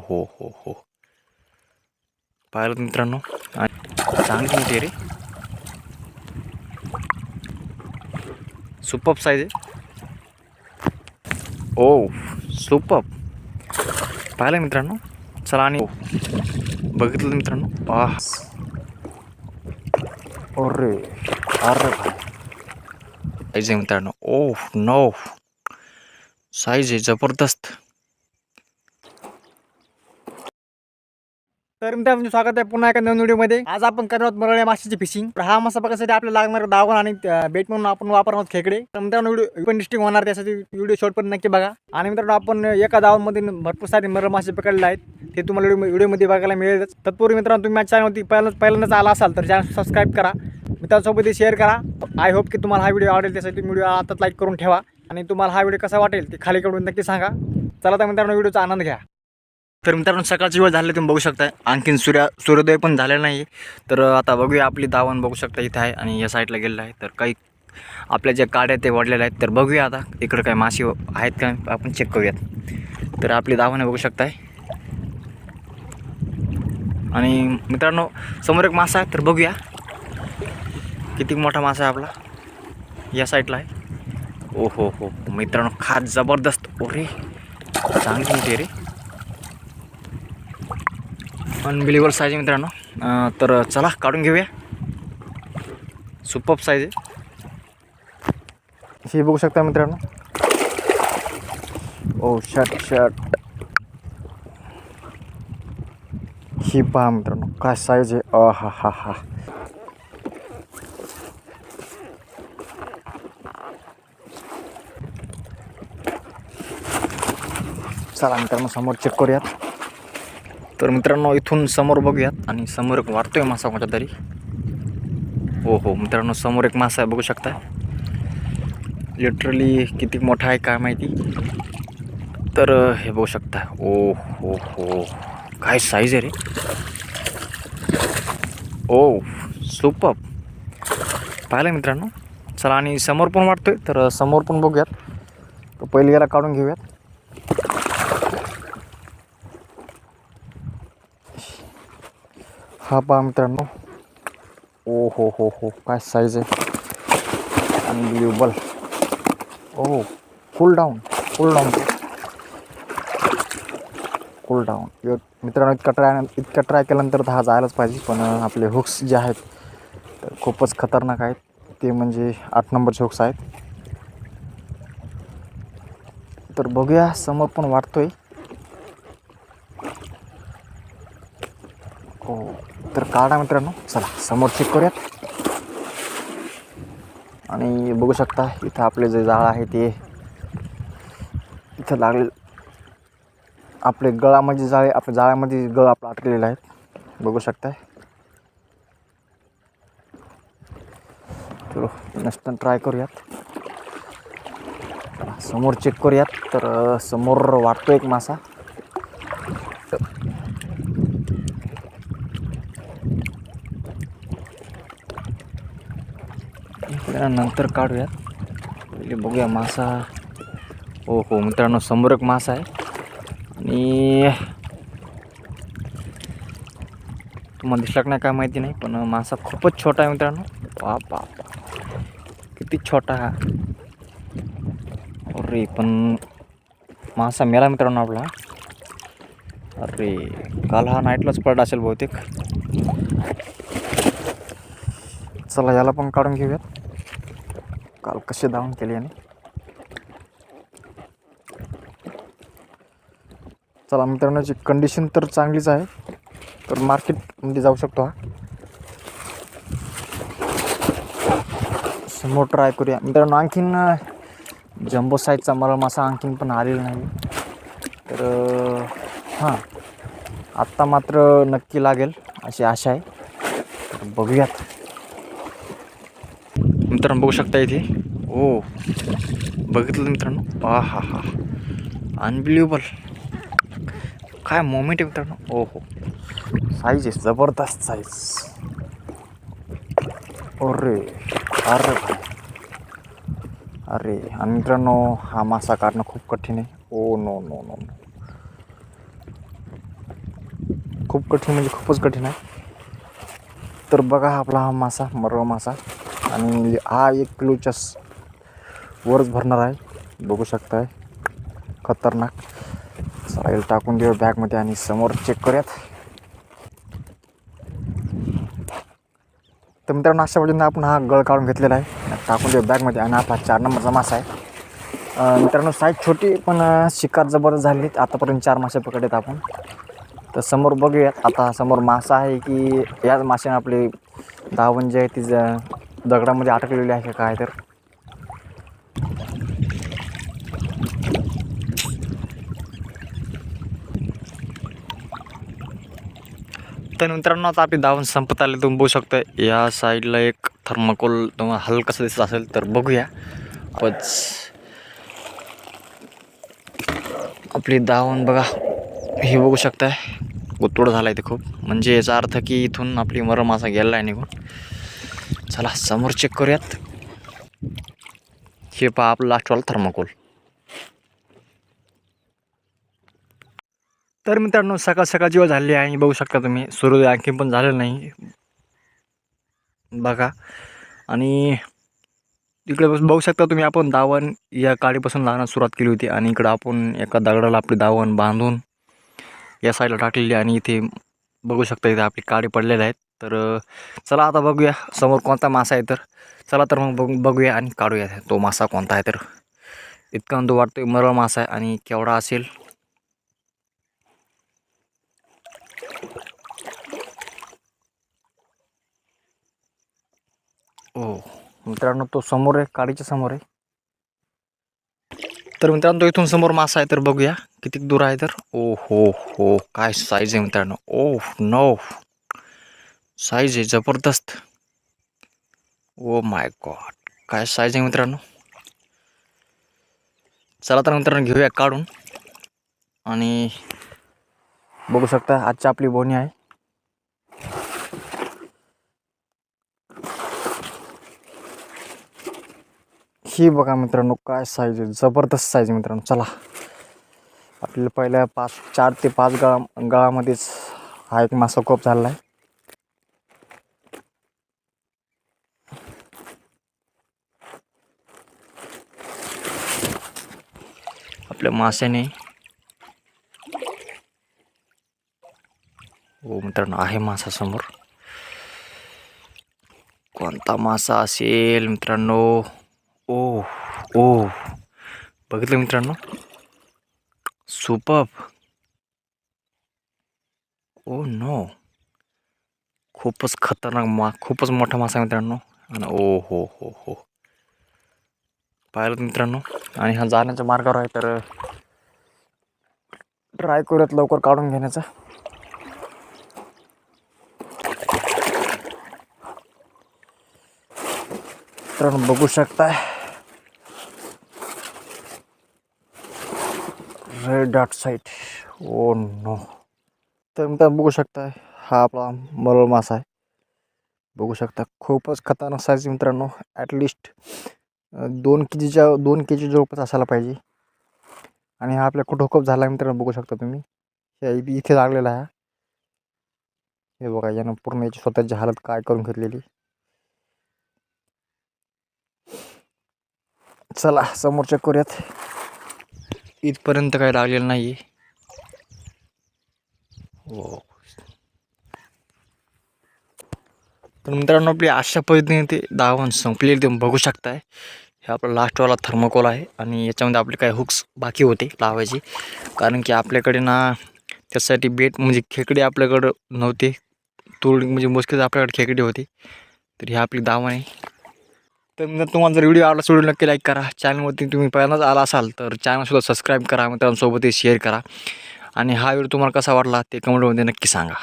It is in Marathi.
हो हो हो, पाहिलं मित्रांनो, चांगली मोठी रे, सुपर्ब साईज आहे. ओ सुपर्ब, पाहिलं मित्रांनो. चला आणि बघितलं मित्रांनो, अरे अरे साईज आहे मित्रांनो. ओह नो, साईज आहे जबरदस्त. तर मित्रांनो स्वागत आहे पुन्हा एका नवीन व्हिडिओमध्ये. आज आपण करणार आहोत मरळ्या माशाची फिशिंग. तर हा मासा बघण्यासाठी आपल्याला लागणार दावण आणि बेट म्हणून आपण वापरणार आहोत खेकडे. तर मित्रांनो व्हिडिओ पण इंटरेस्टिंग होणार, त्यासाठी व्हिडिओ शॉर्ट पण नक्की बघा. आणि मित्रांनो आपण एका दावणमध्ये भरपूर सारे मरळ मासे पकडले आहेत, ते तुम्हाला व्हिडिओमध्ये बघायला मिळेलच. तत्पूर्वी मित्रांनो तुम्ही माझ्या चॅनलवरती पहिल्यांदाच आला असाल तर चॅनल सबस्क्राईब करा, मित्रांसोबत शेअर करा. आय होप की तुम्हाला हा व्हिडिओ आवडेल, त्यासाठी व्हिडिओ आताच लाईक करून ठेवा. आणि तुम्हाला हा व्हिडिओ कसा वाटेल ते खाली करून नक्की सांगा. चला तर मित्रांनो व्हिडिओचा आनंद घ्या. तर मित्रांनो सकाळची वेळ झाली, तुम्ही बघू शकता. आणखीन सूर्योदय पण झालेला नाही. तर आता बघूया, आपली दावण बघू शकता इथे आहे आणि या साईडला गेलेलं आहे. तर काही आपल्या ज्या काड्या ते वाढलेल्या आहेत. तर बघूया आता इकडं काही मासे आहेत का आपण चेक करूयात. तर आपली दावण बघू शकताय. आणि मित्रांनो समोर एक मासा आहे, तर बघूया किती मोठा मासा आहे आपला. या साईडला आहे. ओ हो हो मित्रांनो, खास जबरदस्त. ओरे चांगली मोठी रे, अनबिलिव्हबल साईज आहे मित्रांनो. तर चला काढून घेऊया. सुपर्ब साईज आहे ही, बघू शकता मित्रांनो. ओ शट ही पहा मित्रांनो, काय साईज आहे. हा हा हा, चला मित्रांनो समोर चेक करूयात. तर मित्रांनो इथून समोर बघूयात, आणि समोर एक वाढतोय मासा कोणता तरी. हो हो मित्रांनो, समोर एक मासा आहे, बघू शकता. लिटरली किती मोठा आहे काय माहिती. तर हे बघू शकता. ओ हो हो, काय साईज आहे रे. ओ सुपर्ब, पाहिलं मित्रांनो. चला आणि समोर पण वाटतोय, तर समोर पण बघूयात. तर पहिले याला काढून घेऊयात. हा पहा मित्रांनो. ओ हो हो हो, काय साईज आहे, अनबिलिव्हबल. ओ कूल डाऊन. मित्रांनो इतका ट्राय केल्यानंतर तर हा जायलाच पाहिजे. पण आपले हुक्स जे आहेत तर खूपच खतरनाक आहेत. ते म्हणजे 8 नंबरचे हुक्स आहेत. तर बघूया, समोर पण वाटतोय. हो तर काढा मित्रांनो. चला समोर चेक करूयात. आणि बघू शकता इथं आपले जे जाळ आहे ते इथं लागले. आपले गळामध्ये जाळे, आपल्या जाळ्यामध्ये गळ आपला अटकलेला आहे, बघू शकताय. चलो नेक्स्ट ट्राय करूयात. समोर चेक करूयात. तर समोर वाटतो एक मासा. नंतर काढूयात, पहिले बघूया मासा. हो हो मित्रांनो, समोर एक मासा आहे. आणि तुम्हाला दिसला नाही काय माहिती नाही, पण मासा खूपच छोटा आहे मित्रांनो. बाप किती छोटा हा. अरे पण मासा मेला मित्रांनो आपला. अरे काल हा नाईटलाच पडला असेल बहुतेक. चला याला पण काढून घेऊयात. काल कसे दावण केले याने. चला मित्रांनो, याची कंडिशन तर चांगलीच आहे. तर मार्केटमध्ये जाऊ शकतो हा. समोर ट्राय करूया मित्रांनो. आणखीन जम्बो साईजचा मला मासा आणखीन पण आलेला नाही. तर हां, आत्ता मात्र नक्की लागेल अशी आशा आहे. तर बघूयात मित्रांनो. बघू शकता इथे. ओ बघितलं मित्रांनो. हा हा, अनबिलिव्हबल, काय मोमेंट आहे मित्रांनो. ओ हो, साईज आहे जबरदस्त साईज. अरे आणि मित्रांनो हा मासा काढणं खूप कठीण आहे. ओ नो नो नो, खूप कठीण म्हणजे खूपच कठीण आहे. तर बघा आपला हा मासा मरळ मासा आणि हा 1 किलोच्या वरच भरणार आहे. बघू शकताय खतरनाक. चला याला टाकून देऊ बॅगमध्ये आणि समोर चेक करूयात. तर मित्रांनो अशा पद्धतीने आपण हा गळ काढून घेतलेला आहे. टाकून देऊ बॅगमध्ये आणि आपला 4 नंबरचा मासा आहे. मित्रांनो साईज छोटी पण शिकार जबरदस्त झाली. आतापर्यंत 4 मासे पकडलेत आपण. तर समोर बघूयात आता समोर मासा आहे की याच माशाने आपली दावण जी आहे ती दगडामध्ये अटकलेली आहे काय तर. तर मित्रांनो आता आपली दावण संपत आली. तुम्ही बघू शकता या साईडला एक थर्माकोल तुम्हाला हलकसं दिसत असेल तर बघूया. आपली दावण बघा हे बघू शकताय गुतोड झाला आहे ते खूप. म्हणजे याचा अर्थ की इथून आपली मरळ मासा गेला आहे निघून. चला समोर चेक करूयात. हे पहा आपलं लास्टवाला थर्माकोल. तर मित्रांनो सकाळ सकाळची वेळ झाली आहे. बघू शकता तुम्ही सूर्योदय आणखी पण झालेला नाही बघा. आणि इकडे बघू शकता तुम्ही आपण दावण या काडीपासून लावण्यास सुरुवात केली होती आणि इकडं आपण एका दगडाला आपली दावण बांधून या साईडला टाकलेली आणि इथे बघू शकता इथे आपली काडी पडलेल्या आहेत. तर चला आता बघूया समोर कोणता मासा आहे. तर चला तर मग बघूया आणि काढूया तो मासा कोणता आहे. तर इतका तो वाटतोय मरळ मासा आहे आणि केवढा असेल. ओ मित्रांनो तो समोर आहे काडीच्या समोर आहे. तर मित्रांनो तो इथून समोर मासा आहे. तर बघूया किती दूर आहे. तर ओ हो काय साईज आहे मित्रांनो. ओ नो साईज आहे जबरदस्त. ओ माय गॉड काय साईज आहे मित्रांनो. चला तर मित्रांनो घेऊया काढून आणि बघू शकता आजची आपली बोनी आहे. ही बघा मित्रांनो काय साईज आहे जबरदस्त साईज मित्रांनो. चला आपल्याला पहिल्या 4 ते 5 गळामध्येच हा एक मासा कोप झालेला आहे. आपल्या माशाने हो मित्रांनो आहे मासा समोर. कोणता मासा असेल मित्रांनो. ओ बघितलं मित्रांनो सुपर्ब. ओ नो खूपच खतरनाक खूपच मोठा मासा मित्रांनो. आणि ओ हो पाहिलं मित्रांनो. आणि हा जाण्याच्या मार्गावर आहे. तर ट्राय करूयात लवकर काढून घेण्याचा. मित्रांनो बघू शकताय red dot site. Oh no तर मित्रांनो बघू शकताय हा आपला मरळ मासा आहे. बघू शकता खूपच खतरनाक साईज मित्रांनो. ॲटलिस्ट 2 केजी जवळपास असायला पाहिजे. आणि हा आपल्या कुठं खूप झाला मित्रांनो. बघू शकता तुम्ही इथे लागलेला आहे. हे बघा यानं पूर्ण याची स्वतःची हालत काय करून घेतलेली. चला समोर चेक करूयात. इथपर्यंत काही लागलेलं नाही. हो तर मित्रांनो आपली अशा पद्धतीने ते दावण संपलेली तुम्ही बघू शकताय. हे आपला लास्टवाला थर्माकोल आहे आणि याच्यामध्ये आपले काही हुक्स बाकी होते लावायचे. कारण की आपल्याकडे ना त्यासाठी बेट म्हणजे खेकडे आपल्याकडं नव्हते. म्हणजे मोजकेच आपल्याकडे खेकडे होते. तर ही आपली दावण आहे. तर मित्रांनो तुम्हाला जर व्हिडिओ आवडला व्हिडिओ नक्की लाईक करा. चॅनलवरती तुम्ही पहिल्यांदाच आला असाल तर चॅनलसुद्धा सबस्क्राईब करा. मित्रांसोबतही शेअर करा. आणि हा व्हिडिओ तुम्हाला कसा वाटला ते कमेंटमध्ये नक्की सांगा.